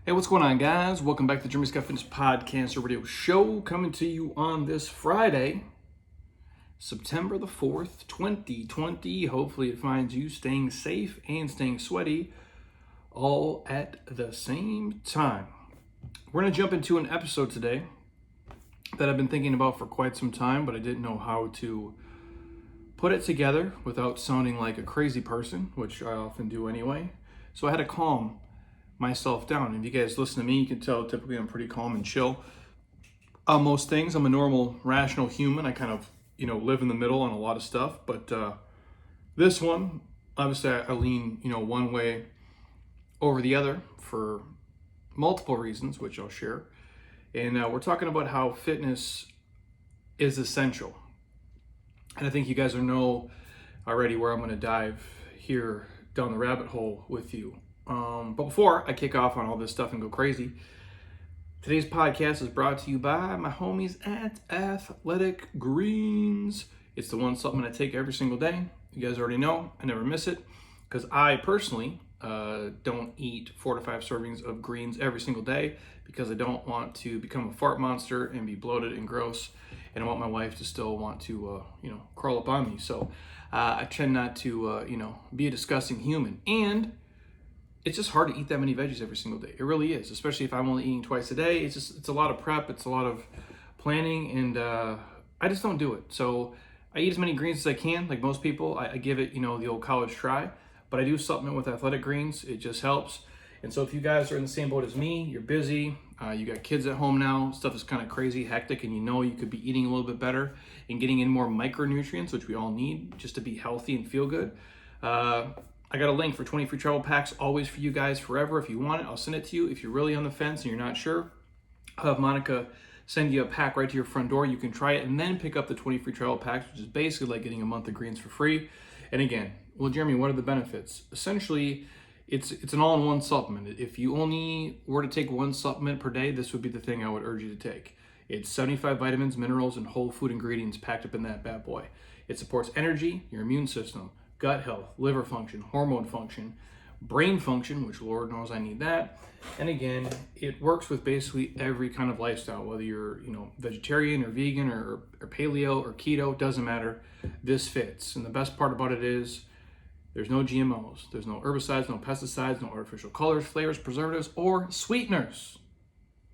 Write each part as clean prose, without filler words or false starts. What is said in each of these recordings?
Hey, what's going on, guys? Welcome back to the Jeremy Scott Fitness Podcast or Radio Show, coming to you on this Friday, September the 4th, 2020. Hopefully it finds you staying safe and staying sweaty all at the same time. We're going to jump into an episode today that I've been thinking about for quite some time, but I didn't know how to put it together without sounding like a crazy person, which I often do anyway. So I had to calm myself down. If you guys listen to me, you can tell typically I'm pretty calm and chill on most things. I'm a normal, rational human. I kind of, live in the middle on a lot of stuff. But this one, obviously, I lean, one way over the other for multiple reasons, which I'll share. And we're talking about how fitness is essential. And I think you guys know already where I'm going to dive here down the rabbit hole with you. But before I kick off on all this stuff and go crazy, today's podcast is brought to you by my homies at Athletic Greens. It's the one supplement I take every single day. You guys already know. I never miss it because I personally don't eat 4 to 5 servings of greens every single day because I don't want to become a fart monster and be bloated and gross. And I want my wife to still want to, crawl up on me. So I tend not to, be a disgusting human. And it's just hard to eat that many veggies every single day. It really is, especially if I'm only eating twice a day. It's a lot of prep. It's a lot of planning, and I just don't do it. So I eat as many greens as I can, like most people. I give it, the old college try, but I do supplement with Athletic Greens. It just helps. And so if you guys are in the same boat as me, you're busy, you got kids at home now, stuff is kind of crazy, hectic, and you could be eating a little bit better and getting in more micronutrients, which we all need just to be healthy and feel good. I got a link for 20 free travel packs, always for you guys forever. If you want it, I'll send it to you. If you're really on the fence and you're not sure, I'll have Monica send you a pack right to your front door. You can try it and then pick up the 20 free travel packs, which is basically like getting a month of greens for free. And again, well, Jeremy, what are the benefits? Essentially, it's an all-in-one supplement. If you only were to take one supplement per day, this would be the thing I would urge you to take. It's 75 vitamins, minerals, and whole food ingredients packed up in that bad boy. It supports energy, your immune system, gut health, liver function, hormone function, brain function, which Lord knows I need that. And again, it works with basically every kind of lifestyle, whether you're, vegetarian or vegan or paleo or keto, doesn't matter. This fits. And the best part about it is there's no GMOs, there's no herbicides, no pesticides, no artificial colors, flavors, preservatives, or sweeteners.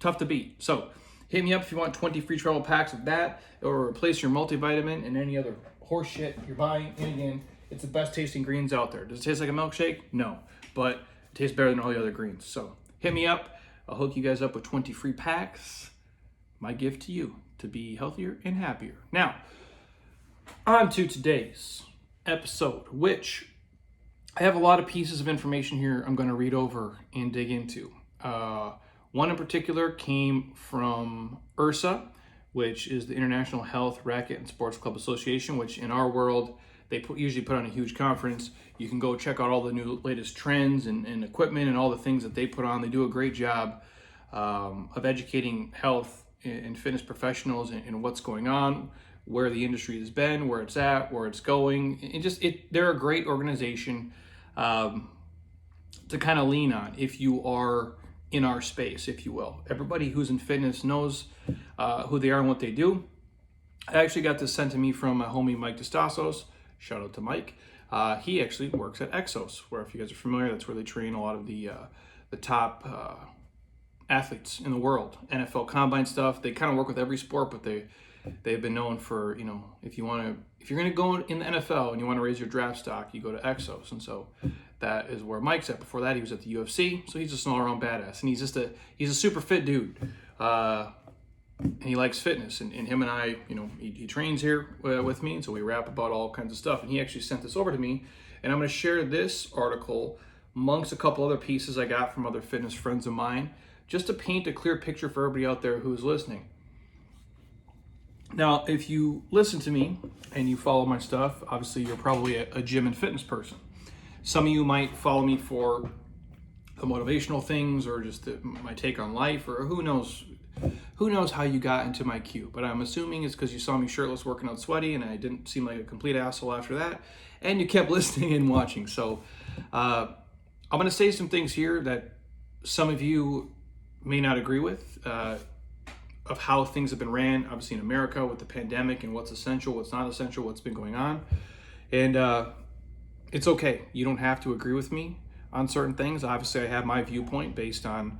Tough to beat. So hit me up if you want 20 free travel packs of that, or replace your multivitamin and any other horse shit you're buying. And again, it's the best tasting greens out there. Does it taste like a milkshake? No, but it tastes better than all the other greens. So hit me up. I'll hook you guys up with 20 free packs. My gift to you to be healthier and happier. Now, on to today's episode, which I have a lot of pieces of information here I'm going to read over and dig into. One in particular came from IHRSA, which is the International Health, Racket, and Sports Club Association, which in our world, they usually put on a huge conference. You can go check out all the new latest trends and equipment and all the things that they put on. They do a great job of educating health and fitness professionals and what's going on, where the industry has been, where it's at, where it's going. They're a great organization to kind of lean on if you are in our space, if you will. Everybody who's in fitness knows who they are and what they do. I actually got this sent to me from my homie Mike DeStassos. Shout out to Mike. He actually works at Exos, where if you guys are familiar, that's where they train a lot of the top athletes in the world. NFL Combine stuff. They kind of work with every sport, but they've been known for, if you're going to go in the NFL and you want to raise your draft stock, you go to Exos. And so that is where Mike's at. Before that, he was at the UFC, so he's just an all-around badass. And he's a super fit dude. And he likes fitness, and him and I, he trains here with me, and so we rap about all kinds of stuff. And he actually sent this over to me, and I'm going to share this article amongst a couple other pieces I got from other fitness friends of mine, just to paint a clear picture for everybody out there who's listening. Now, if you listen to me and you follow my stuff, obviously you're probably a gym and fitness person. Some of you might follow me for the motivational things or just my take on life, or who knows how you got into my queue, but I'm assuming it's because you saw me shirtless working out sweaty and I didn't seem like a complete asshole after that, and you kept listening and watching. So I'm going to say some things here that some of you may not agree with, of how things have been ran, obviously in America with the pandemic and what's essential, what's not essential, what's been going on. And it's okay. You don't have to agree with me on certain things. Obviously, I have my viewpoint based on,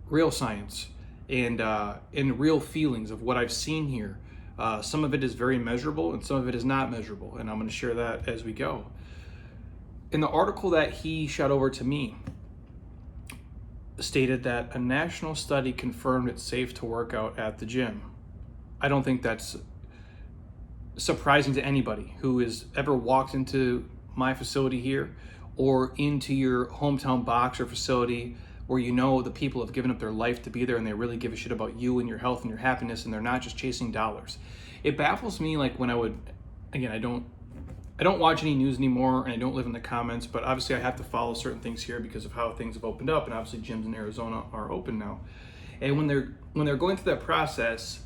real science and real feelings of what I've seen here. Some of it is very measurable and some of it is not measurable. And I'm going to share that as we go. In the article that he shot over to me, stated that a national study confirmed it's safe to work out at the gym. I don't think that's surprising to anybody who has ever walked into my facility here or into your hometown box or facility where the people have given up their life to be there and they really give a shit about you and your health and your happiness and they're not just chasing dollars. It baffles me, like when I would, again, I don't watch any news anymore and I don't live in the comments, but obviously I have to follow certain things here because of how things have opened up, and obviously gyms in Arizona are open now. And when they're going through that process,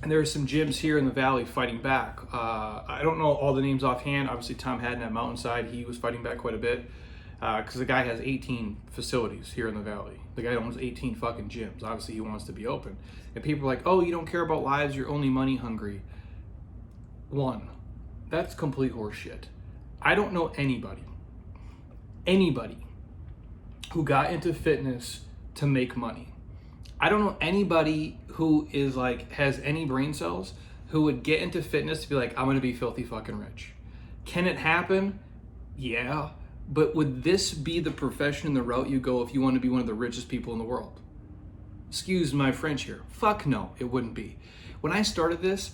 and there are some gyms here in the valley fighting back. I don't know all the names offhand. Obviously Tom Haddon at Mountainside, he was fighting back quite a bit because the guy has 18 facilities here in the valley. The guy owns 18 fucking gyms. Obviously he wants to be open. And people are like, oh, you don't care about lives, you're only money hungry. One, that's complete horseshit. I don't know anybody who got into fitness to make money. I don't know anybody who is like, has any brain cells who would get into fitness to be like, I'm gonna be filthy fucking rich. Can it happen? Yeah. But would this be the profession and the route you go if you want to be one of the richest people in the world? Excuse my French here. Fuck no, it wouldn't be. When I started this,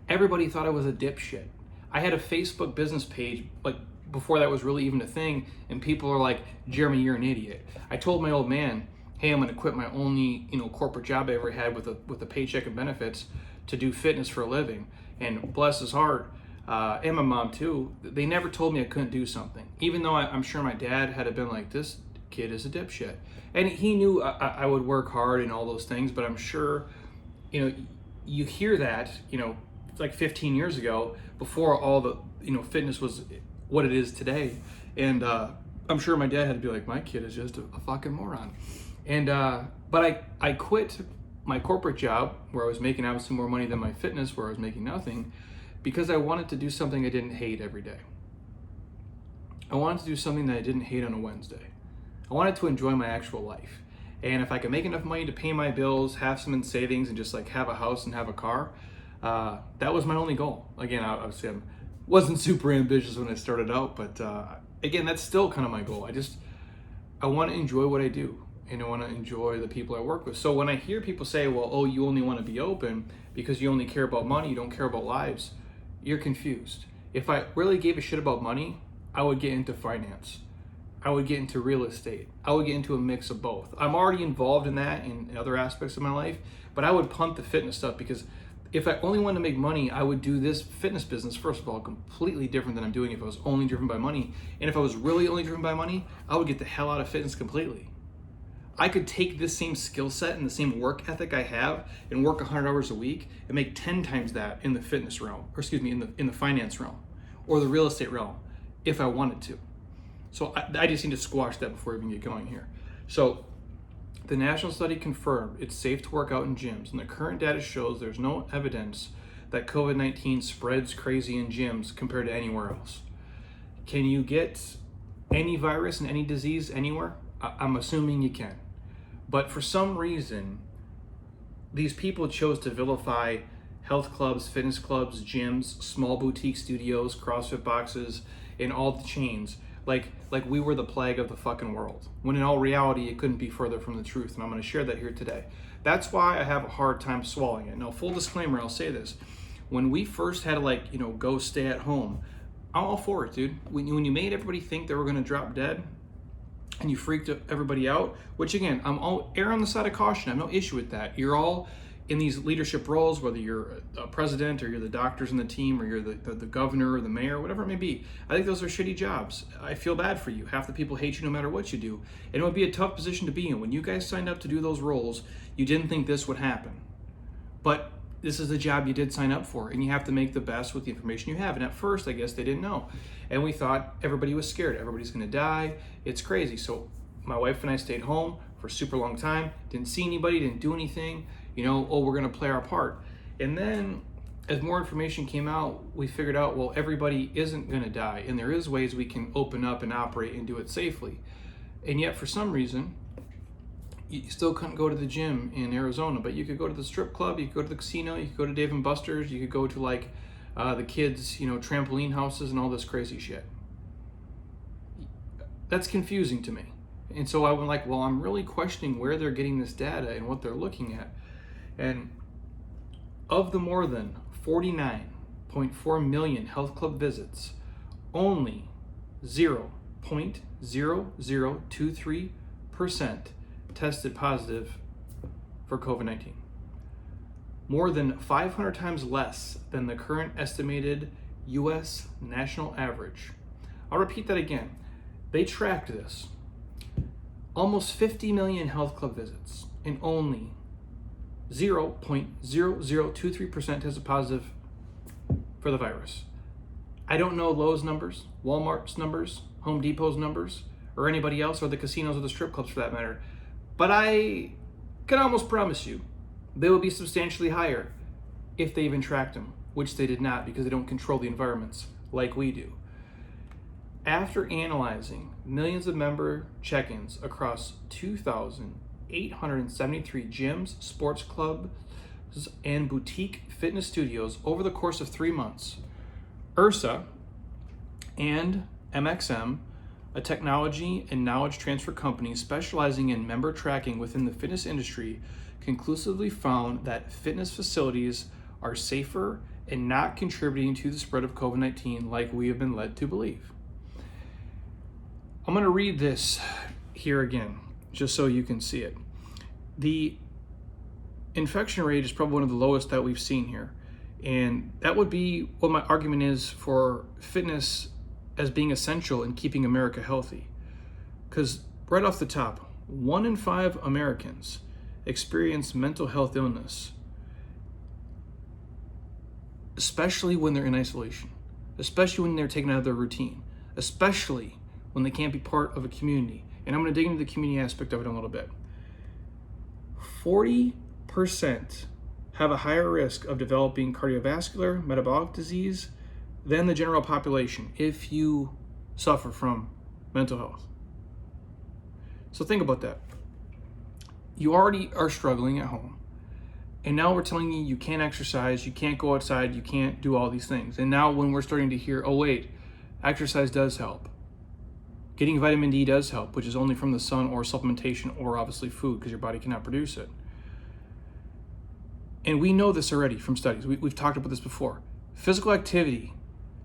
everybody thought I was a dipshit. I had a Facebook business page, like before that was really even a thing, and people are like, Jeremy, you're an idiot. I told my old man, hey, I'm gonna quit my only, corporate job I ever had with a paycheck and benefits to do fitness for a living. And bless his heart, and my mom too, they never told me I couldn't do something. Even though I'm sure my dad had been like, this kid is a dipshit. And he knew I would work hard and all those things, but I'm sure, you hear that, like 15 years ago, before all the, fitness was what it is today. And I'm sure my dad had to be like, my kid is just a fucking moron. And, but I quit my corporate job where I was making obviously more money than my fitness, where I was making nothing, because I wanted to do something I didn't hate every day. I wanted to do something that I didn't hate on a Wednesday. I wanted to enjoy my actual life. And if I could make enough money to pay my bills, have some in savings, and just like have a house and have a car, that was my only goal. Again, obviously I wasn't super ambitious when I started out, but again, that's still kind of my goal. I want to enjoy what I do, and I want to enjoy the people I work with. So when I hear people say, well, oh, you only want to be open because you only care about money, you don't care about lives, you're confused. If I really gave a shit about money, I would get into finance. I would get into real estate. I would get into a mix of both. I'm already involved in that in other aspects of my life, but I would punt the fitness stuff because if I only wanted to make money, I would do this fitness business, first of all, completely different than I'm doing if I was only driven by money. And if I was really only driven by money, I would get the hell out of fitness completely. I could take this same skill set and the same work ethic I have and work 100 hours a week and make 10 times that in the fitness realm, or excuse me, in the finance realm or the real estate realm if I wanted to. So I just need to squash that before we even get going here. So the national study confirmed it's safe to work out in gyms, and the current data shows there's no evidence that COVID-19 spreads crazy in gyms compared to anywhere else. Can you get any virus and any disease anywhere? I'm assuming you can. But for some reason, these people chose to vilify health clubs, fitness clubs, gyms, small boutique studios, CrossFit boxes, and all the chains like we were the plague of the fucking world, when in all reality it couldn't be further from the truth. And I'm going to share that here today. That's why I have a hard time swallowing it. Now, full disclaimer, I'll say this: when we first had to go stay at home, I'm all for it, dude. When you made everybody think they were going to drop dead and you freaked everybody out, which again, I'm all err on the side of caution. I have no issue with that. You're all in these leadership roles, whether you're a president or you're the doctors in the team or you're the governor or the mayor, whatever it may be. I think those are shitty jobs. I feel bad for you. Half the people hate you no matter what you do. And it would be a tough position to be in. When you guys signed up to do those roles, you didn't think this would happen. But this is the job you did sign up for, and you have to make the best with the information you have. And at first, I guess they didn't know. And we thought everybody was scared. Everybody's gonna die. It's crazy. So my wife and I stayed home. for a super long time, didn't see anybody, didn't do anything, oh, we're gonna play our part. And then as more information came out, we figured out, well, everybody isn't gonna die, and there is ways we can open up and operate and do it safely. And yet for some reason, you still couldn't go to the gym in Arizona, but you could go to the strip club, you could go to the casino, you could go to Dave & Buster's, you could go to like the kids, trampoline houses and all this crazy shit. That's confusing to me. And so I went like, well, I'm really questioning where they're getting this data and what they're looking at. And of the more than 49.4 million health club visits, only 0.0023% tested positive for COVID-19. More than 500 times less than the current estimated US national average. I'll repeat that again. They tracked this. Almost 50 million health club visits and only 0.0023% tested positive for the virus. I don't know Lowe's numbers, Walmart's numbers, Home Depot's numbers, or anybody else, or the casinos or the strip clubs for that matter. But I can almost promise you they will be substantially higher if they even tracked them, which they did not because they don't control the environments like we do. After analyzing millions of member check-ins across 2,873 gyms, sports clubs, and boutique fitness studios over the course of 3 months, IHRSA and MXM, a technology and knowledge transfer company specializing in member tracking within the fitness industry, conclusively found that fitness facilities are safer and not contributing to the spread of COVID-19 like we have been led to believe. I'm going to read this here again, just so you can see it. The infection rate is probably one of the lowest that we've seen here. And that would be what my argument is for fitness as being essential in keeping America healthy. Because right off the top, 1 in 5 Americans experience mental health illness, especially when they're in isolation, especially when they're taken out of their routine, especially when they can't be part of a community. And I'm going to dig into the community aspect of it in a little bit. 40% have a higher risk of developing cardiovascular, metabolic disease than the general population if you suffer from mental health. So think about that. You already are struggling at home, and now we're telling you can't exercise, you can't go outside, you can't do all these things. And now when we're starting to hear, oh wait, exercise does help. Getting vitamin D does help, which is only from the sun or supplementation or obviously food because your body cannot produce it. And we know this already from studies. We've talked about this before. Physical activity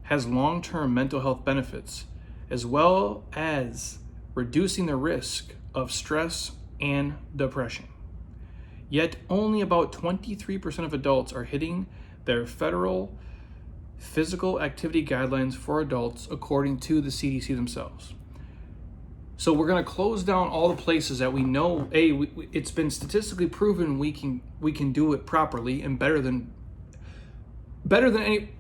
has long-term mental health benefits as well as reducing the risk of stress and depression. Yet only about 23% of adults are hitting their federal physical activity guidelines for adults according to the CDC themselves. So we're going to close down all the places that we know, it's been statistically proven we can do it properly and better than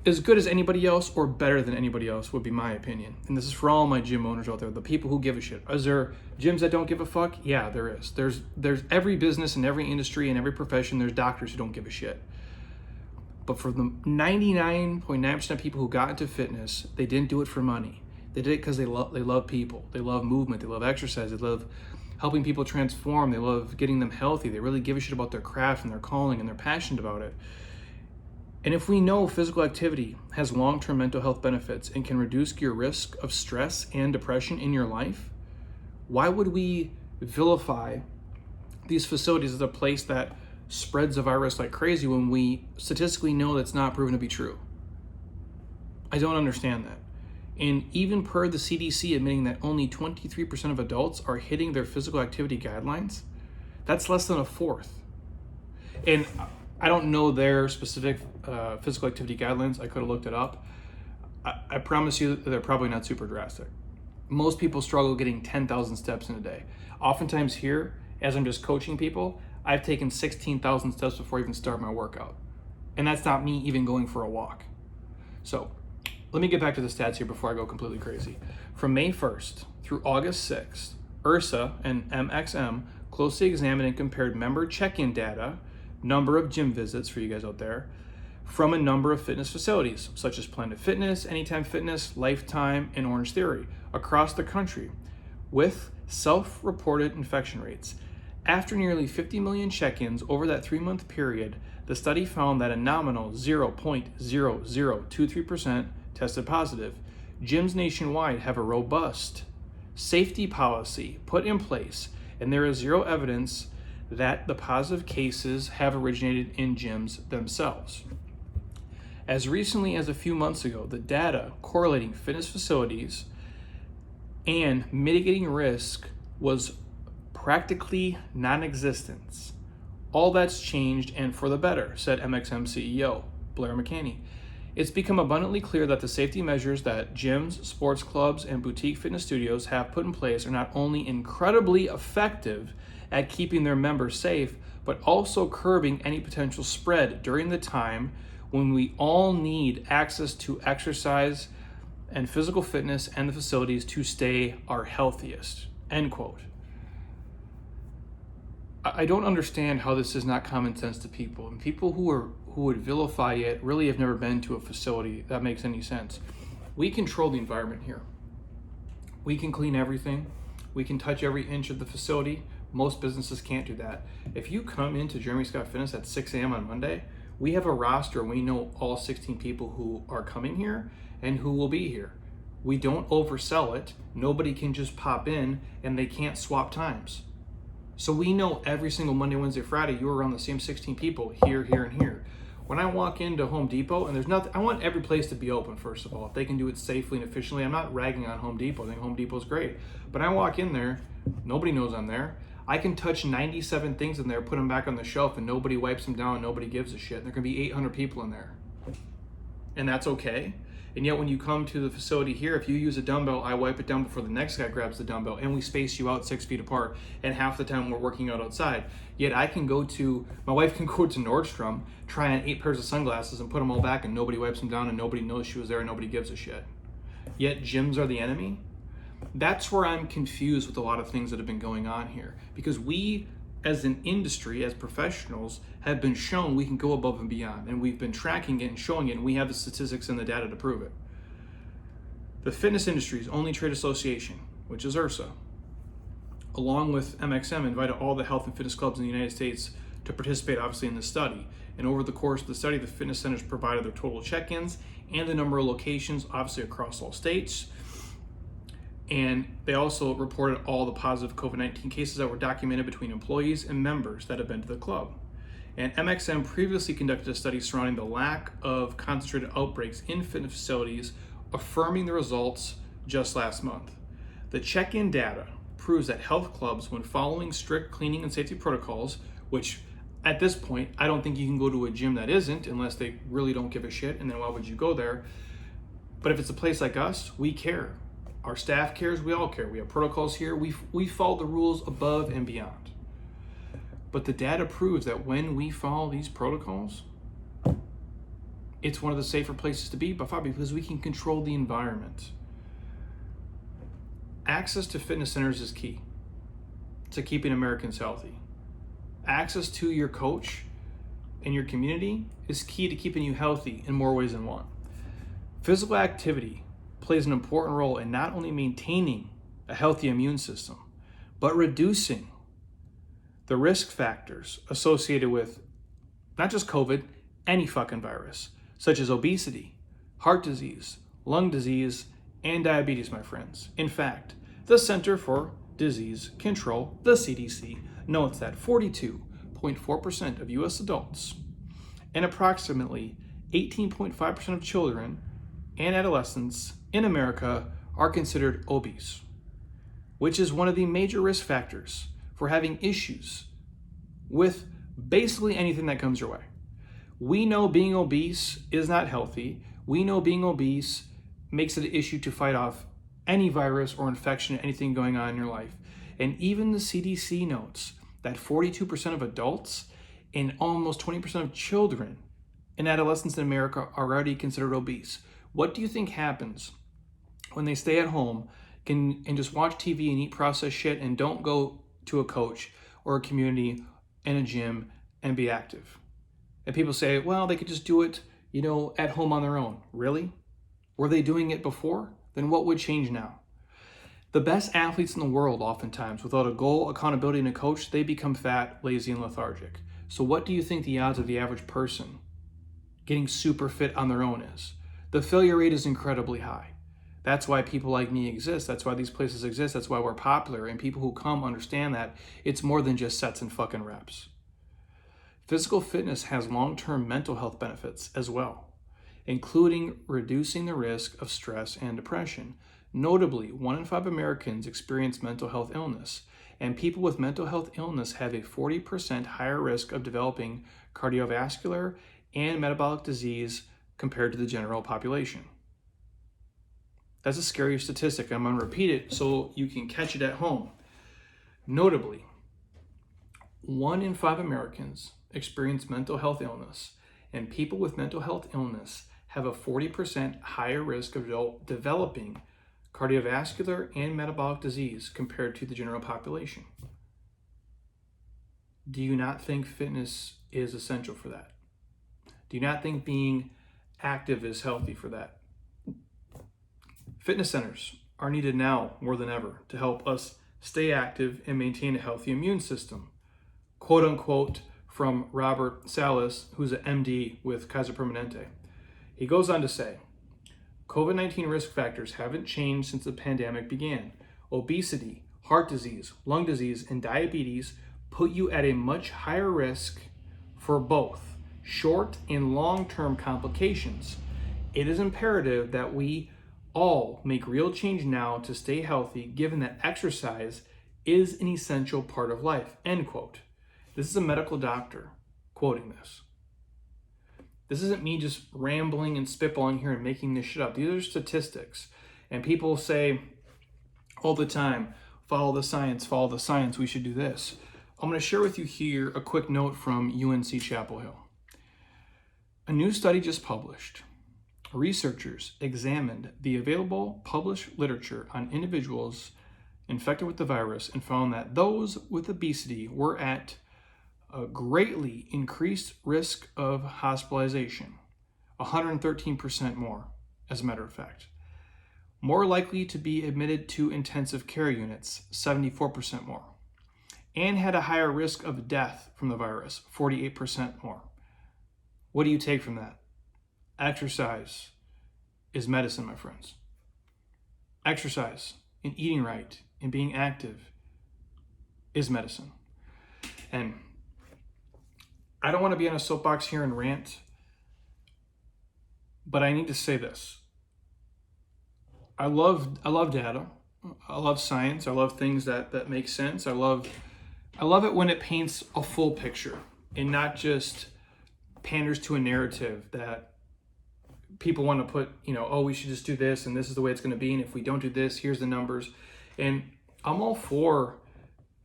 as good as anybody else or better than anybody else would be my opinion. And this is for all my gym owners out there, the people who give a shit. Is there gyms that don't give a fuck? Yeah, there is. There's every business and every industry and every profession, there's doctors who don't give a shit. But for the 99.9% of people who got into fitness, they didn't do it for money. They did it because they love people. They love movement. They love exercise. They love helping people transform. They love getting them healthy. They really give a shit about their craft and their calling, and they're passionate about it. And if we know physical activity has long-term mental health benefits and can reduce your risk of stress and depression in your life, why would we vilify these facilities as a place that spreads the virus like crazy when we statistically know that's not proven to be true? I don't understand that. And even per the CDC admitting that only 23% of adults are hitting their physical activity guidelines, that's less than a fourth. And I don't know their specific physical activity guidelines. I could have looked it up. I promise you that they're probably not super drastic. Most people struggle getting 10,000 steps in a day. Oftentimes here, as I'm just coaching people, I've taken 16,000 steps before I even start my workout. And that's not me even going for a walk. So let me get back to the stats here before I go completely crazy. From May 1st through August 6th, IHRSA and MXM closely examined and compared member check-in data, number of gym visits for you guys out there, from a number of fitness facilities, such as Planet Fitness, Anytime Fitness, Lifetime, and Orange Theory, across the country, with self-reported infection rates. After nearly 50 million check-ins over that 3-month period, the study found that a nominal 0.0023% tested positive. Gyms nationwide have a robust safety policy put in place, and there is zero evidence that the positive cases have originated in gyms themselves. As recently as a few months ago, the data correlating fitness facilities and mitigating risk was practically non-existent. All that's changed, and for the better, said MXM CEO Blair McCanney. It's become abundantly clear that the safety measures that gyms, sports clubs, and boutique fitness studios have put in place are not only incredibly effective at keeping their members safe, but also curbing any potential spread during the time when we all need access to exercise and physical fitness and the facilities to stay our healthiest, end quote. I don't understand how this is not common sense to people, and people who would vilify it really have never been to a facility that makes any sense. We control the environment here. We can clean everything. We can touch every inch of the facility. Most businesses can't do that. If you come into Jeremy Scott Fitness at 6 a.m. on Monday, we have a roster and we know all 16 people who are coming here and who will be here. We don't oversell it. Nobody can just pop in and they can't swap times. So we know every single Monday, Wednesday, Friday, you're around the same 16 people here, here, and here. When I walk into Home Depot, and there's nothing, I want every place to be open, first of all. If they can do it safely and efficiently, I'm not ragging on Home Depot. I think Home Depot's great. But I walk in there, nobody knows I'm there. I can touch 97 things in there, put them back on the shelf, and nobody wipes them down, and nobody gives a shit. And there can be 800 people in there. And that's okay. And yet when you come to the facility here, if you use a dumbbell, I wipe it down before the next guy grabs the dumbbell, and we space you out 6 feet apart, and half the time we're working out outside. Yet my wife can go to Nordstrom, try on 8 pairs of sunglasses and put them all back, and nobody wipes them down, and nobody knows she was there, and nobody gives a shit. Yet gyms are the enemy. That's where I'm confused with a lot of things that have been going on here, because we as an industry, as professionals, have been shown we can go above and beyond, and we've been tracking it and showing it, and we have the statistics and the data to prove it. The fitness industry's only trade association, which is IHRSA, along with MXM, invited all the health and fitness clubs in the United States to participate, obviously, in this study. And over the course of the study, the fitness centers provided their total check-ins and the number of locations, obviously across all states. And they also reported all the positive COVID-19 cases that were documented between employees and members that have been to the club. And MXM previously conducted a study surrounding the lack of concentrated outbreaks in fitness facilities, affirming the results just last month. The check-in data proves that health clubs, when following strict cleaning and safety protocols, which at this point, I don't think you can go to a gym that isn't unless they really don't give a shit, and then why would you go there? But if it's a place like us, we care. Our staff cares, we all care. We have protocols here, we follow the rules above and beyond. But the data proves that when we follow these protocols, it's one of the safer places to be by far, because we can control the environment. Access to fitness centers is key to keeping Americans healthy. Access to your coach and your community is key to keeping you healthy in more ways than one. Physical activity plays an important role in not only maintaining a healthy immune system, but reducing the risk factors associated with not just COVID, any fucking virus, such as obesity, heart disease, lung disease, and diabetes, my friends. In fact, the Center for Disease Control, the CDC, notes that 42.4% of US adults and approximately 18.5% of children and adolescents in America are considered obese, which is one of the major risk factors for having issues with basically anything that comes your way. We know being obese is not healthy. We know being obese makes it an issue to fight off any virus or infection, anything going on in your life. And even the CDC notes that 42% of adults and almost 20% of children and adolescents in America are already considered obese. What do you think happens when they stay at home and just watch TV and eat processed shit and don't go to a coach? or a community and a gym and be active. And people say, well, they could just do it, at home on their own. Really? Were they doing it before? Then what would change now? The best athletes in the world, oftentimes, without a goal, accountability, and a coach, they become fat, lazy, and lethargic. So what do you think the odds of the average person getting super fit on their own is? The failure rate is incredibly high. That's why people like me exist. That's why these places exist. That's why we're popular. And people who come understand that it's more than just sets and fucking reps. Physical fitness has long-term mental health benefits as well, including reducing the risk of stress and depression. Notably, 1 in 5 Americans experience mental health illness, and people with mental health illness have a 40% higher risk of developing cardiovascular and metabolic disease compared to the general population. That's a scary statistic. I'm going to repeat it so you can catch it at home. Notably, 1 in 5 Americans experience mental health illness, and people with mental health illness have a 40% higher risk of developing cardiovascular and metabolic disease compared to the general population. Do you not think fitness is essential for that? Do you not think being active is healthy for that? Fitness centers are needed now more than ever to help us stay active and maintain a healthy immune system. Quote unquote from Robert Salas, who's an MD with Kaiser Permanente. He goes on to say, COVID-19 risk factors haven't changed since the pandemic began. Obesity, heart disease, lung disease, and diabetes put you at a much higher risk for both short and long-term complications. It is imperative that we all make real change now to stay healthy, given that exercise is an essential part of life, end quote. This is a medical doctor quoting this. This isn't me just rambling and spitballing here and making this shit up. These are statistics. And people say all the time, follow the science, we should do this. I'm going to share with you here a quick note from UNC Chapel Hill. A new study just published. Researchers examined the available published literature on individuals infected with the virus and found that those with obesity were at a greatly increased risk of hospitalization, 113% more, as a matter of fact. More likely to be admitted to intensive care units, 74% more. And had a higher risk of death from the virus, 48% more. What do you take from that? Exercise is medicine, my friends. Exercise and eating right and being active is medicine. And I don't want to be on a soapbox here and rant, but I need to say this. I love data. I love science. I love things that make sense. I love it when it paints a full picture and not just panders to a narrative that people want to put, we should just do this and this is the way it's going to be. And if we don't do this, here's the numbers. And I'm all for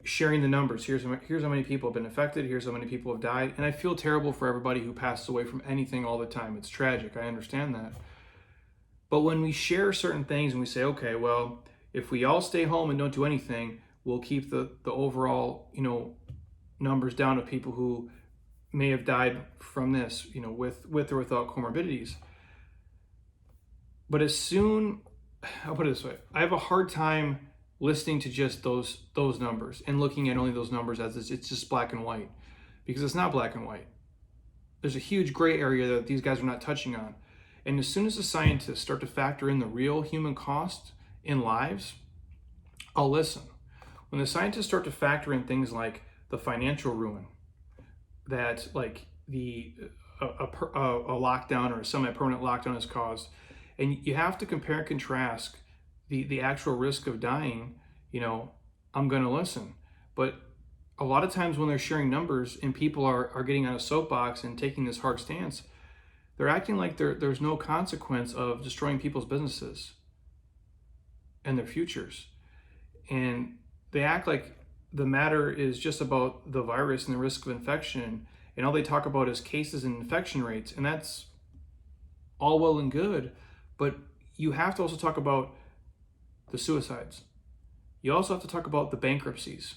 sharing the numbers. Here's how many people have been affected. Here's how many people have died. And I feel terrible for everybody who passes away from anything all the time. It's tragic. I understand that. But when we share certain things and we say, okay, well, if we all stay home and don't do anything, we'll keep the overall, numbers down of people who may have died from this, with or without comorbidities. But I'll put it this way, I have a hard time listening to just those numbers and looking at only those numbers as it's just black and white, because it's not black and white. There's a huge gray area that these guys are not touching on. And as soon as the scientists start to factor in the real human cost in lives, I'll listen. When the scientists start to factor in things like the financial ruin that like a lockdown or a semi-permanent lockdown has caused, and you have to compare and contrast the actual risk of dying, I'm going to listen. But a lot of times when they're sharing numbers and people are getting on a soapbox and taking this hard stance, they're acting like there's no consequence of destroying people's businesses and their futures. And they act like the matter is just about the virus and the risk of infection, and all they talk about is cases and infection rates, and that's all well and good, but you have to also talk about the suicides. You also have to talk about the bankruptcies.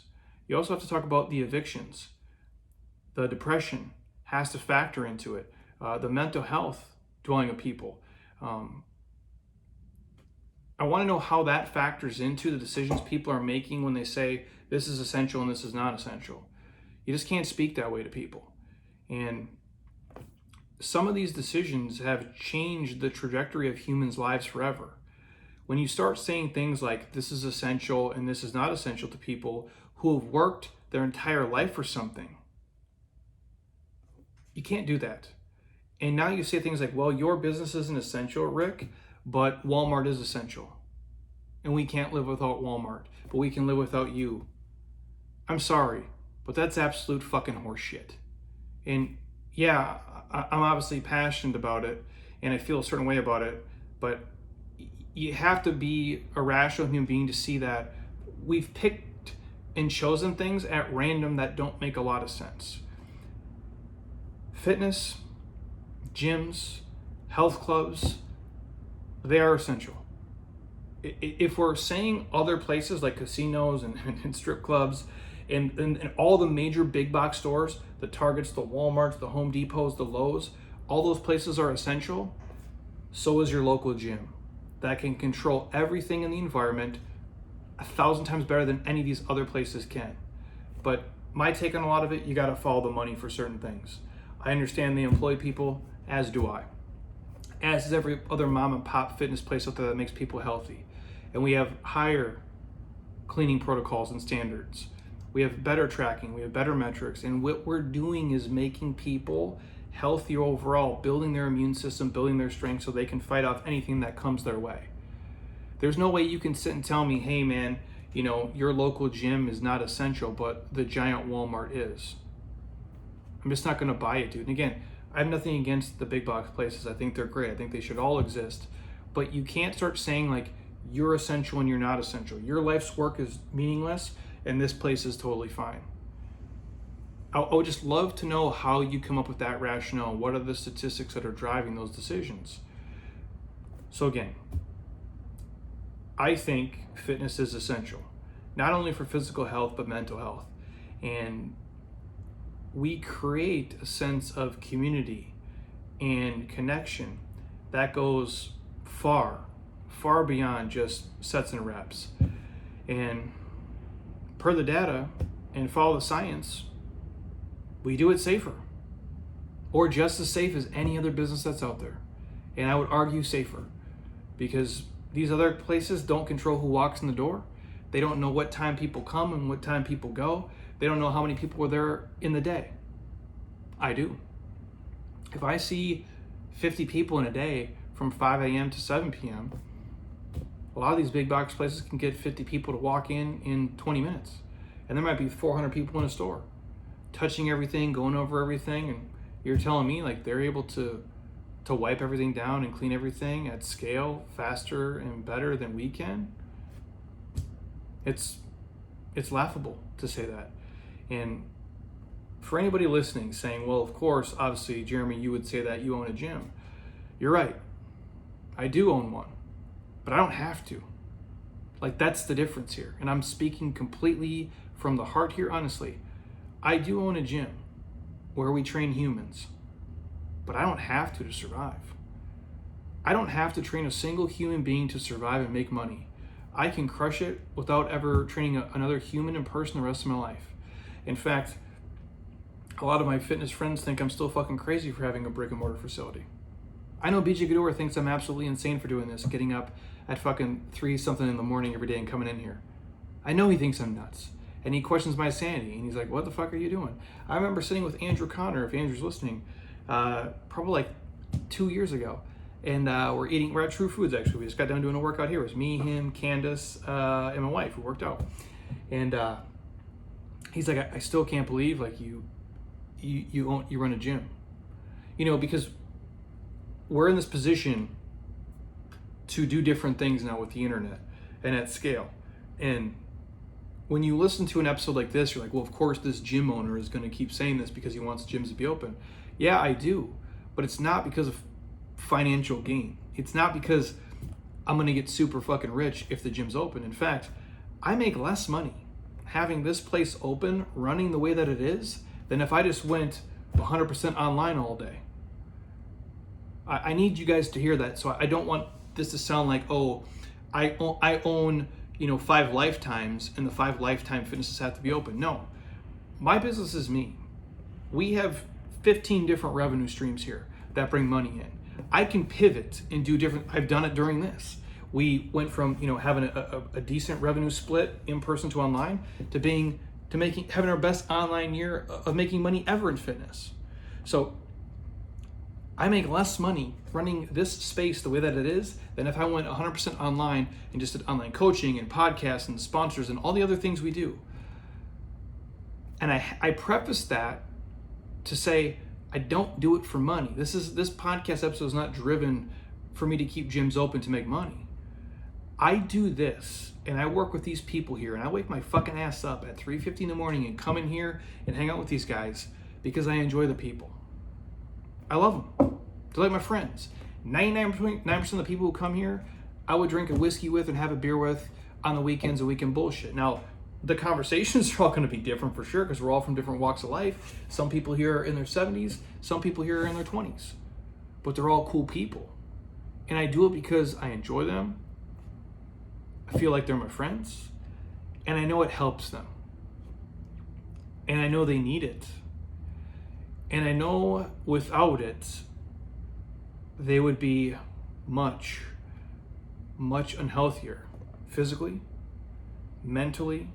You also have to talk about the evictions. The depression has to factor into it. The mental health dwelling of people. I want to know how that factors into the decisions people are making when they say this is essential and this is not essential. You just can't speak that way to people. And some of these decisions have changed the trajectory of humans' lives forever. When you start saying things like this is essential and this is not essential to people who have worked their entire life for something, you can't do that. And now you say things like, well, your business isn't essential, Rick, but Walmart is essential. And we can't live without Walmart, but we can live without you. I'm sorry, but that's absolute fucking horseshit. And yeah, I'm obviously passionate about it and I feel a certain way about it, but you have to be a rational human being to see that we've picked and chosen things at random that don't make a lot of sense. Fitness, gyms, health clubs, they are essential. If we're saying other places like casinos and strip clubs and all the major big box stores, the Targets, the Walmarts, the Home Depots, the Lowe's, all those places are essential, so is your local gym. That can control everything in the environment 1,000 times better than any of these other places can. But my take on a lot of it, you gotta follow the money for certain things. I understand they employ people, as do I. As is every other mom and pop fitness place out there that makes people healthy. And we have higher cleaning protocols and standards. We have better tracking, we have better metrics, and what we're doing is making people healthier overall, building their immune system, building their strength so they can fight off anything that comes their way. There's no way you can sit and tell me, hey man, you know, your local gym is not essential, but the giant Walmart is. I'm just not gonna buy it, dude. And again, I have nothing against the big box places. I think they're great. I think they should all exist. But you can't start saying like, you're essential and you're not essential. Your life's work is meaningless and this place is totally fine. I would just love to know how you come up with that rationale. What are the statistics that are driving those decisions? So again, I think fitness is essential, not only for physical health, but mental health. And we create a sense of community and connection that goes far beyond just sets and reps. And per the data and follow the science, we do it safer, or just as safe as any other business that's out there. And I would argue safer, because these other places don't control who walks in the door. They don't know what time people come and what time people go. They don't know how many people are there in the day. I do. If I see 50 people in a day from 5 a.m. to 7 p.m., a lot of these big box places can get 50 people to walk in 20 minutes. And there might be 400 people in a store, touching everything, going over everything. And you're telling me like they're able to wipe everything down and clean everything at scale faster and better than we can? It's laughable to say that. And for anybody listening saying, well, of course, obviously, Jeremy, you would say that you own a gym. You're right. I do own one, but I don't have to. Like, that's the difference here. And I'm speaking completely from the heart here, honestly. I do own a gym where we train humans, but I don't have to survive. I don't have to train a single human being to survive and make money. I can crush it without ever training another human in person the rest of my life. In fact, a lot of my fitness friends think I'm still fucking crazy for having a brick and mortar facility. I know BJ Godour thinks I'm absolutely insane for doing this, getting up at fucking 3 something in the morning every day and coming in here. I know he thinks I'm nuts. And he questions my sanity. And he's like, what the fuck are you doing? I remember sitting with Andrew Connor, if Andrew's listening, probably like 2 years ago. And we're at True Foods, actually. We just got done doing a workout here. It was me, him, Candace, and my wife who worked out. And he's like, I still can't believe like you run a gym. You know, because we're in this position to do different things now with the internet and at scale. And when you listen to an episode like this, you're like, well, of course this gym owner is going to keep saying this because he wants gyms to be open. Yeah, I do. But it's not because of financial gain. It's not because I'm going to get super fucking rich if the gym's open. In fact, I make less money having this place open, running the way that it is, than if I just went 100% online all day. I need you guys to hear that. So I don't want this to sound like, oh, I own 5 lifetimes and the 5 lifetime fitnesses have to be open. No, my business is me. We have 15 different revenue streams here that bring money in. I can pivot and do different. I've done it during this. We went from having a decent revenue split in person to online to having our best online year of making money ever in fitness. So I make less money running this space the way that it is than if I went 100% online and just did online coaching and podcasts and sponsors and all the other things we do. And I preface that to say I don't do it for money. This podcast episode is not driven for me to keep gyms open to make money. I do this and I work with these people here and I wake my fucking ass up at 3:50 in the morning and come in here and hang out with these guys because I enjoy the people. I love them. They're like my friends. 99% of the people who come here, I would drink a whiskey with and have a beer with on the weekends and weekend bullshit. Now, the conversations are all going to be different for sure because we're all from different walks of life. Some people here are in their 70s, some people here are in their 20s. But they're all cool people. And I do it because I enjoy them. I feel like they're my friends. And I know it helps them. And I know they need it. And I know without it, they would be much, much unhealthier physically, mentally,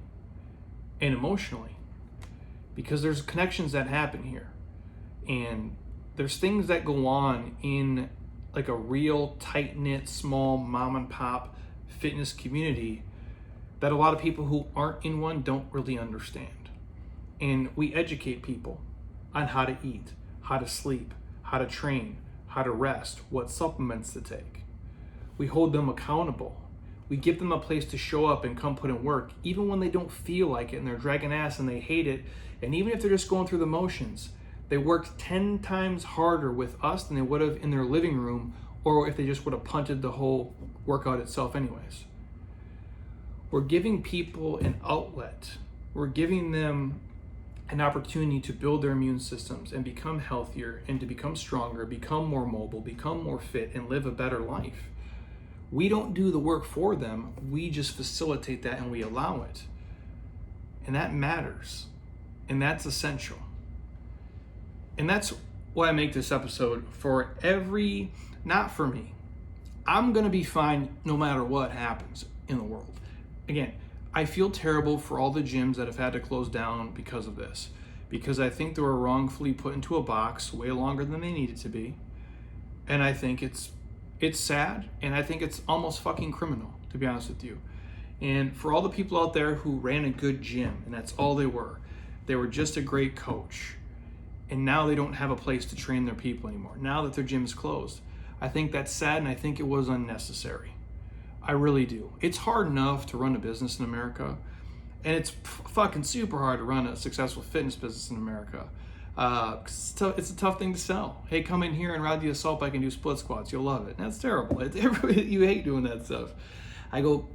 and emotionally, because there's connections that happen here. And there's things that go on in like a real tight-knit, small mom and pop fitness community that a lot of people who aren't in one don't really understand. And we educate people on how to eat, how to sleep, how to train, how to rest, what supplements to take. We hold them accountable. We give them a place to show up and come put in work, even when they don't feel like it and they're dragging ass and they hate it. And even if they're just going through the motions, they worked 10 times harder with us than they would have in their living room, or if they just would have punted the whole workout itself anyways. We're giving people an outlet. We're giving them an opportunity to build their immune systems and become healthier and to become stronger, become more mobile, become more fit, and live a better life. We don't do the work for them. We just facilitate that and we allow it. And that matters. And that's essential. And that's why I make this episode for not for me. I'm going to be fine no matter what happens in the world. Again, I feel terrible for all the gyms that have had to close down because of this, because I think they were wrongfully put into a box way longer than they needed to be. And I think it's sad, and I think it's almost fucking criminal, to be honest with you. And for all the people out there who ran a good gym, and that's all they were just a great coach, and now they don't have a place to train their people anymore, now that their gym is closed. I think that's sad, and I think it was unnecessary. I really do. It's hard enough to run a business in America, and it's fucking super hard to run a successful fitness business in America. It's a tough thing to sell. Hey, come in here and ride the assault bike and do split squats. You'll love it. And that's terrible. You hate doing that stuff. I go,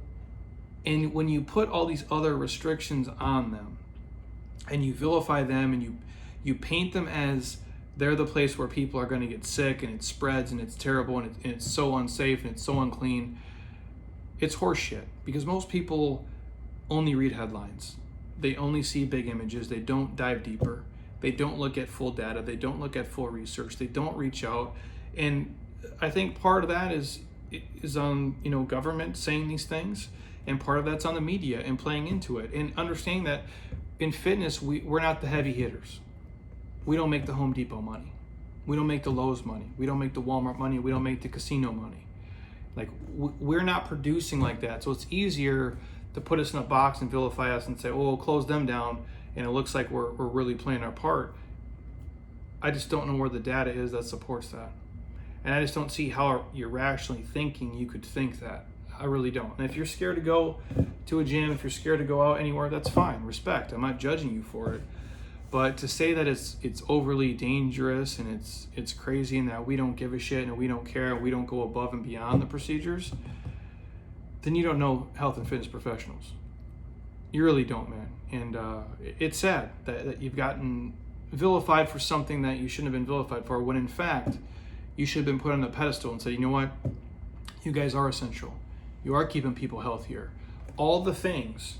and when you put all these other restrictions on them, and you vilify them, and you paint them as they're the place where people are going to get sick, and it spreads, and it's terrible, and it's so unsafe, and it's so unclean. It's horseshit, because most people only read headlines. They only see big images. They don't dive deeper. They don't look at full data. They don't look at full research. They don't reach out. And I think part of that is on government saying these things, and part of that's on the media and playing into it, and understanding that in fitness we're not the heavy hitters. We don't make the Home Depot money. We don't make the Lowe's money. We don't make the Walmart money. We don't make the casino money. Like, we're not producing like that. So it's easier to put us in a box and vilify us and say, oh, close them down, and it looks like we're really playing our part. I just don't know where the data is that supports that. And I just don't see how you're rationally thinking you could think that. I really don't. And if you're scared to go to a gym, if you're scared to go out anywhere, that's fine. Respect. I'm not judging you for it. But to say that it's overly dangerous and it's crazy and that we don't give a shit and we don't care and we don't go above and beyond the procedures, then you don't know health and fitness professionals. You really don't, man. And it's sad that you've gotten vilified for something that you shouldn't have been vilified for, when in fact you should have been put on a pedestal and say, you know what, you guys are essential. You are keeping people healthier. All the things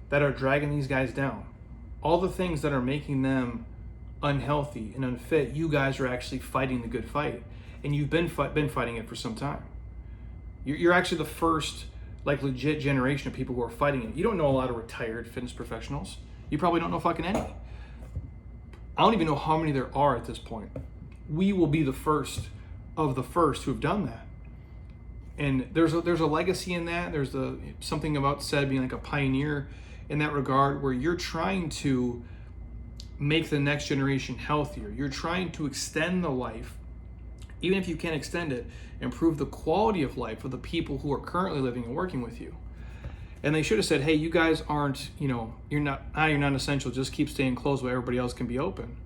that are dragging these guys down, all the things that are making them unhealthy and unfit, you guys are actually fighting the good fight, and you've been fighting it for some time. You're actually the first like legit generation of people who are fighting it. You don't know a lot of retired fitness professionals. You probably don't know fucking any. I don't even know how many there are at this point. We will be the first of the first who have done that. And there's a legacy in that. There's something about said being like a pioneer in that regard, where you're trying to make the next generation healthier. You're trying to extend the life, even if you can't extend it, improve the quality of life of the people who are currently living and working with you. And they should have said, hey, you guys aren't, you're not essential, just keep staying closed while everybody else can be open.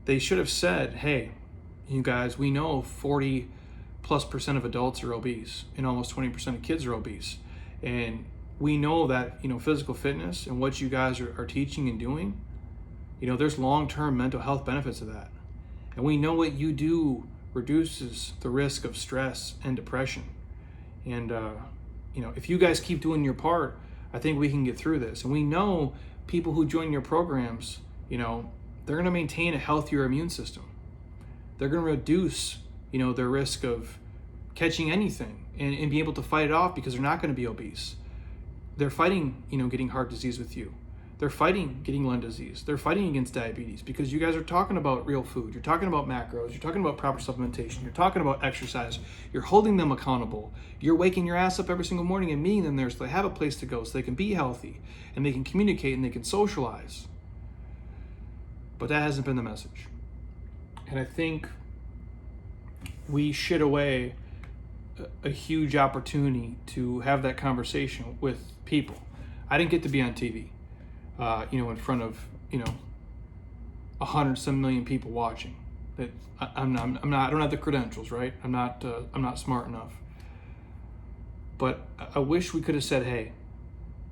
They should have said, hey, you guys, we know 40+% of adults are obese and almost 20% of kids are obese. And we know that, physical fitness and what you guys are teaching and doing, there's long-term mental health benefits of that. And we know what you do reduces the risk of stress and depression. And, if you guys keep doing your part, I think we can get through this. And we know people who join your programs, they're going to maintain a healthier immune system. They're going to reduce, their risk of catching anything and be able to fight it off, because they're not going to be obese. They're fighting, getting heart disease with you. They're fighting getting lung disease. They're fighting against diabetes, because you guys are talking about real food. You're talking about macros. You're talking about proper supplementation. You're talking about exercise. You're holding them accountable. You're waking your ass up every single morning and meeting them there so they have a place to go, so they can be healthy and they can communicate and they can socialize. But that hasn't been the message. And I think we shit away a huge opportunity to have that conversation with people. I didn't get to be on TV, in front of 100-some million people watching. That I'm not. I don't have the credentials, right? I'm not smart enough. But I wish we could have said, hey,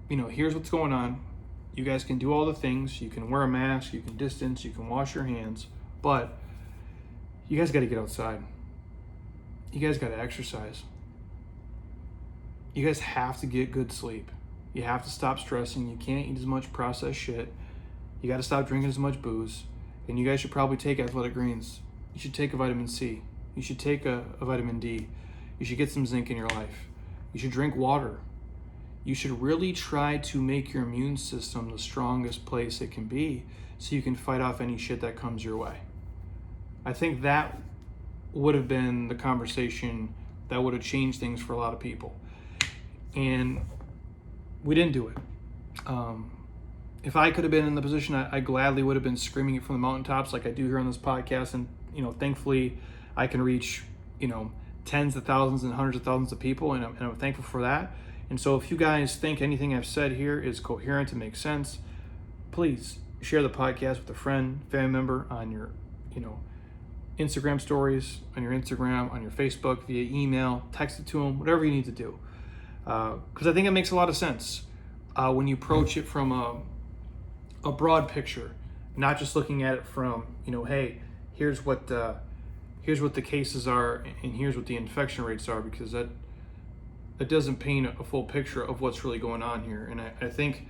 here's what's going on. You guys can do all the things. You can wear a mask. You can distance. You can wash your hands. But you guys got to get outside. You guys got to exercise. You guys have to get good sleep. You have to stop stressing. You can't eat as much processed shit. You got to stop drinking as much booze. And you guys should probably take athletic greens. You should take a vitamin C. You should take a vitamin D. You should get some zinc in your life. You should drink water. You should really try to make your immune system the strongest place it can be, so you can fight off any shit that comes your way. I think that would have been the conversation that would have changed things for a lot of people. And we didn't do it. If I could have been in the position, I gladly would have been screaming it from the mountaintops like I do here on this podcast. And, thankfully I can reach, tens of thousands and hundreds of thousands of people. And I'm thankful for that. And so if you guys think anything I've said here is coherent and makes sense, please share the podcast with a friend, family member on your, Instagram stories, on your Instagram, on your Facebook, via email, text it to them, whatever you need to do. Because I think it makes a lot of sense when you approach it from a broad picture, not just looking at it from, hey, here's what the cases are and here's what the infection rates are, because that doesn't paint a full picture of what's really going on here. And I think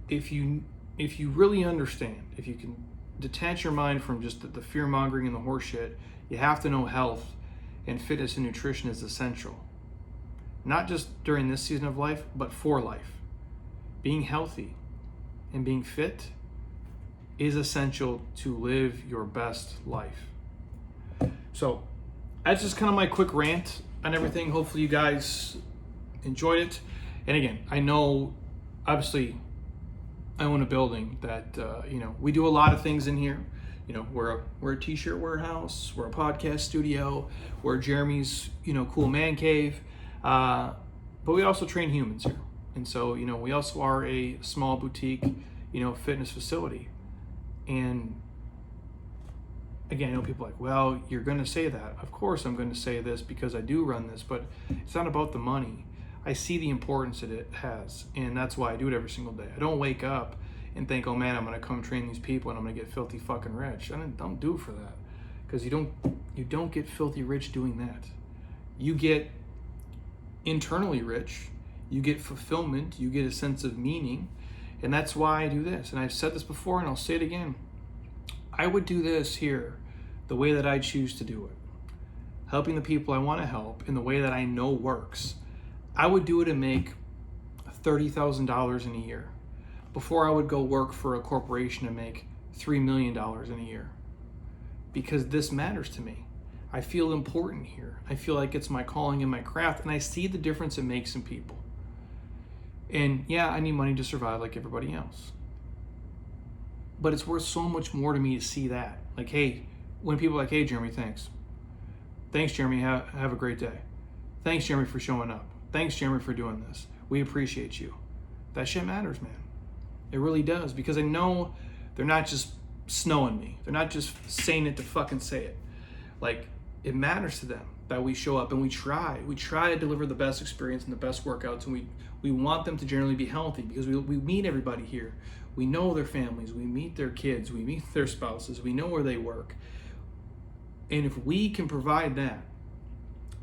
if you really understand, if you can detach your mind from just the fear mongering and the horse shit, you have to know health and fitness and nutrition is essential. Not just during this season of life, but for life. Being healthy and being fit is essential to live your best life. So that's just kind of my quick rant on everything. Hopefully you guys enjoyed it. And again, I know, obviously, I own a building that, we do a lot of things in here. We're a t-shirt warehouse, we're a podcast studio, we're Jeremy's, cool man cave. But we also train humans here. And so, we also are a small boutique, fitness facility. And again, I know people are like, well, you're going to say that. Of course I'm going to say this because I do run this, but it's not about the money. I see the importance that it has, and that's why I do it every single day. I don't wake up and think, oh man, I'm gonna come train these people and I'm gonna get filthy fucking rich. Don't do it for that, because you don't get filthy rich doing that. You get internally rich, you get fulfillment, you get a sense of meaning, and that's why I do this. And I've said this before and I'll say it again. I would do this here the way that I choose to do it, helping the people I want to help in the way that I know works. I would do it and make $30,000 in a year before I would go work for a corporation and make $3 million in a year, because this matters to me. I feel important here. I feel like it's my calling and my craft, and I see the difference it makes in people. And yeah, I need money to survive like everybody else. But it's worth so much more to me to see that. Like, hey, when people are like, hey, Jeremy, thanks. Thanks, Jeremy, have a great day. Thanks, Jeremy, for showing up. Thanks, Jeremy, for doing this. We appreciate you. That shit matters, man. It really does, because I know they're not just snowing me. They're not just saying it to fucking say it. Like, it matters to them that we show up and we try to deliver the best experience and the best workouts, and we want them to generally be healthy, because we meet everybody here. We know their families, we meet their kids, we meet their spouses, we know where they work. And if we can provide that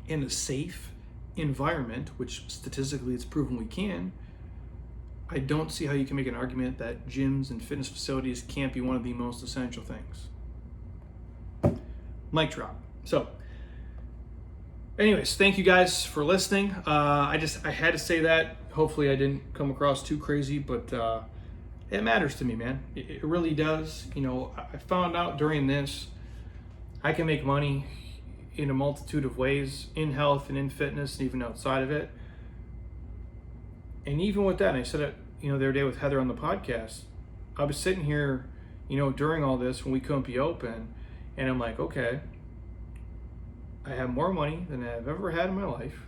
in a safe environment, which statistically it's proven we can, I don't see how you can make an argument that gyms and fitness facilities can't be one of the most essential things. Mic drop. So, anyways, thank you guys for listening. I had to say that. Hopefully I didn't come across too crazy, but it matters to me, man. It really does. You know, I found out during this, I can make money in a multitude of ways, in health and in fitness and even outside of it. And even with that, and I said it, you know, the other day with Heather on the podcast, I was sitting here, you know, during all this when we couldn't be open, and I'm like, okay, I have more money than I've ever had in my life.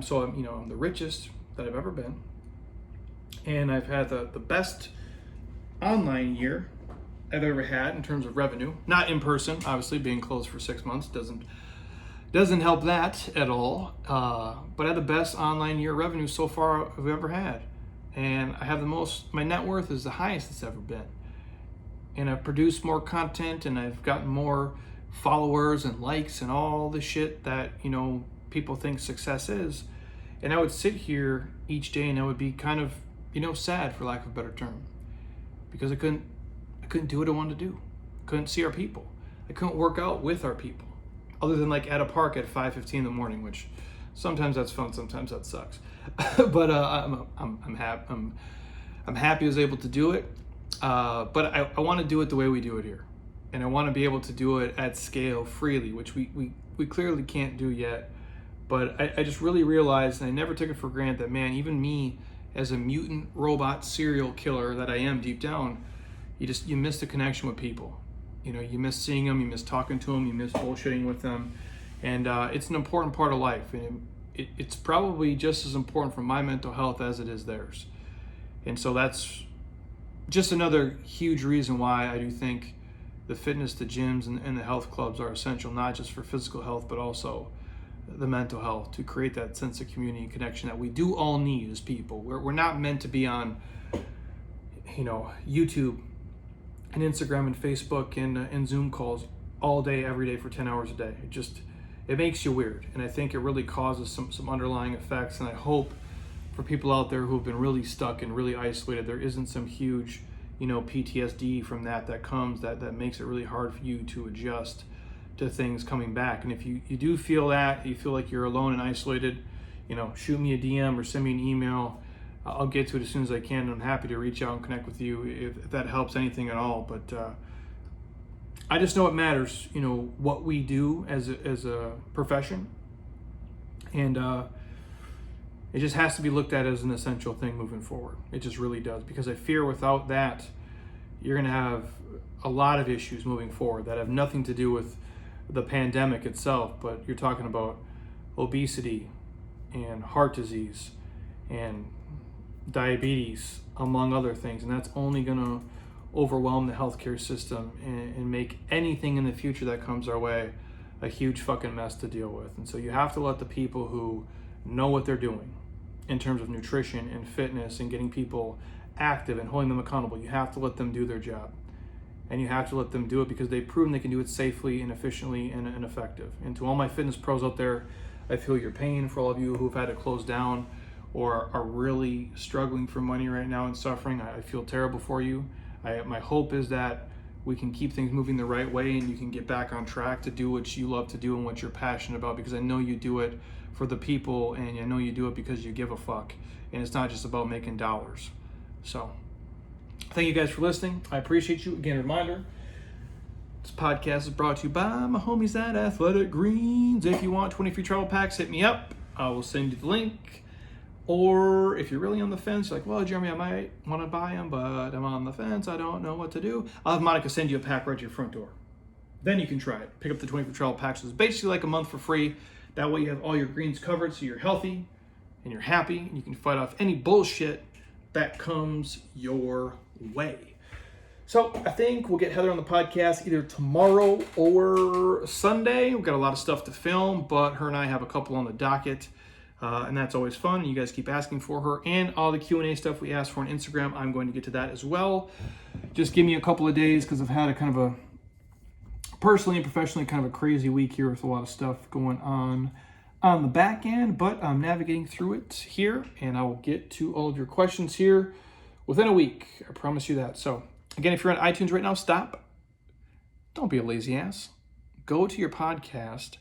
So I'm the richest that I've ever been. And I've had the best online year I've ever had in terms of revenue. Not in person, obviously, being closed for 6 months doesn't help that at all. But I had the best online year revenue so far I've ever had. And I have my net worth is the highest it's ever been. And I've produced more content, and I've gotten more followers and likes and all the shit that, you know, people think success is. And I would sit here each day and I would be kind of, you know, sad, for lack of a better term, because I couldn't do what I wanted to do. I couldn't see our people. I couldn't work out with our people, other than like at a park at 5:15 in the morning, which sometimes that's fun, sometimes that sucks. But I'm happy I was able to do it. But I want to do it the way we do it here, and I want to be able to do it at scale freely, which we clearly can't do yet. But I just really realized, and I never took it for granted, that, man, even me as a mutant robot serial killer that I am deep down, you miss the connection with people. You know, you miss seeing them, you miss talking to them, you miss bullshitting with them. And it's an important part of life. And it's probably just as important for my mental health as it is theirs. And so that's just another huge reason why I do think the fitness, the gyms, and the health clubs are essential, not just for physical health, but also the mental health, to create that sense of community and connection that we do all need as people. We're not meant to be on, you know, YouTube and Instagram and Facebook and Zoom calls all day, every day for 10 hours a day. It makes you weird. And I think it really causes some underlying effects. And I hope for people out there who have been really stuck and really isolated, there isn't some huge, you know, PTSD from that comes that makes it really hard for you to adjust to things coming back. And if you do feel that, you feel like you're alone and isolated, you know, shoot me a DM or send me an email. I'll get to it as soon as I can. I'm happy to reach out and connect with you if that helps anything at all. But I just know it matters, you know, what we do as a profession. And it just has to be looked at as an essential thing moving forward. It just really does, because I fear without that, you're going to have a lot of issues moving forward that have nothing to do with the pandemic itself, but you're talking about obesity and heart disease and diabetes, among other things. And that's only going to overwhelm the healthcare system and make anything in the future that comes our way a huge fucking mess to deal with. And so you have to let the people who know what they're doing in terms of nutrition and fitness and getting people active and holding them accountable. You have to let them do their job. And you have to let them do it because they've proven they can do it safely and efficiently and effective. And to all my fitness pros out there, I feel your pain. For all of you who've had to close down or are really struggling for money right now and suffering, I feel terrible for you. My hope is that we can keep things moving the right way and you can get back on track to do what you love to do and what you're passionate about, because I know you do it for the people and I know you do it because you give a fuck. And it's not just about making dollars. So thank you guys for listening. I appreciate you. Again, a reminder, this podcast is brought to you by my homies at Athletic Greens. If you want 20 free travel packs, hit me up. I will send you the link. Or if you're really on the fence, you're like, well, Jeremy, I might want to buy them, but I'm on the fence. I don't know what to do. I'll have Monica send you a pack right to your front door. Then you can try it. Pick up the 20 free travel packs. It's basically like a month for free. That way you have all your greens covered so you're healthy and you're happy and you can fight off any bullshit that comes your way. So I think we'll get Heather on the podcast either tomorrow or Sunday. We've got a lot of stuff to film, but her and I have a couple on the docket, and that's always fun. And you guys keep asking for her, and all the Q&A stuff we asked for on Instagram, I'm going to get to that as well. Just give me a couple of days because I've had a kind of a personally and professionally kind of a crazy week here with a lot of stuff going on the back end, but I'm navigating through it here, and I will get to all of your questions here within a week. I promise you that. So again, if you're on iTunes right now, stop. Don't be a lazy ass. Go to your podcast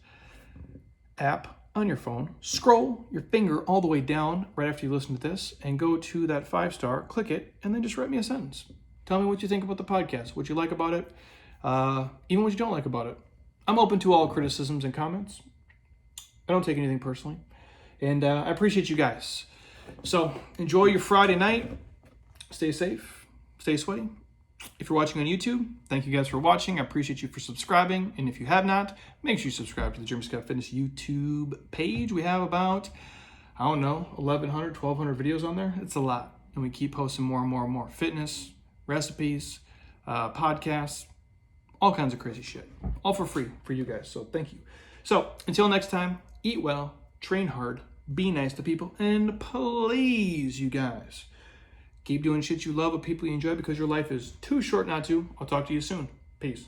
app on your phone, scroll your finger all the way down right after you listen to this, and go to that 5-star, click it, and then just write me a sentence. Tell me what you think about the podcast, what you like about it, even what you don't like about it. I'm open to all criticisms and comments. I don't take anything personally. And I appreciate you guys. So enjoy your Friday night. Stay safe. Stay sweaty. If you're watching on YouTube, thank you guys for watching. I appreciate you for subscribing. And if you have not, make sure you subscribe to the Jeremy Scott Fitness YouTube page. We have about, 1,100, 1,200 videos on there. It's a lot. And we keep posting more and more and more. Fitness, recipes, podcasts, all kinds of crazy shit. All for free for you guys. So thank you. So until next time, eat well, train hard, be nice to people, and please, you guys, keep doing shit you love with people you enjoy because your life is too short not to. I'll talk to you soon. Peace.